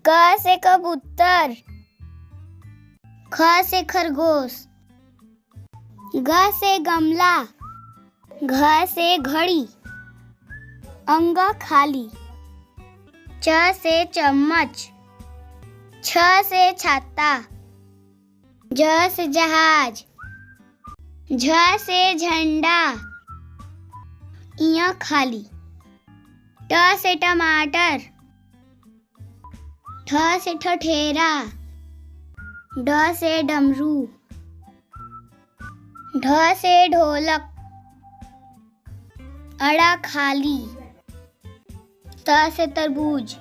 क से कबूतर, ख से खरगोश, ग से गमला, घ से घड़ी, अंग खाली, च से चम्मच, छ से छाता, ज से जहाज, झ से झंडा, इया खाली, ट से टमाटर, ठ से ठठेरा, ड से डमरू, ढ से ढोलक, अड़ा खाली, त से तरबूज,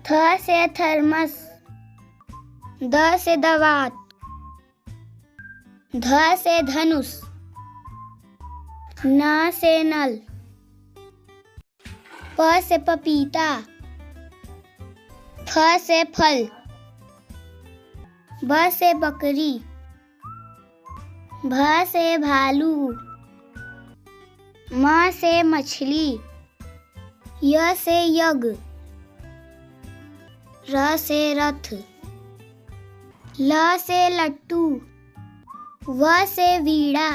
थ से थर्मस, द से दवात, ध से धनुष, न से नल, प से पपीता, फ से फल, ब से बकरी, भ से भालू, म से मछली, य से यज्ञ, र से रथ, ल से लट्टू, व से वीणा,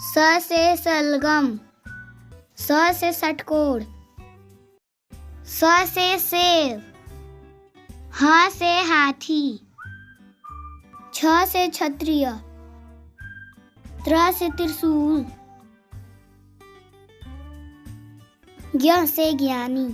स से सलगम, स से षटकोण, स से सेब, ह से हाथी, छ से क्षत्रिय, त्र से त्रिशूल, ज्ञ से ज्ञानी।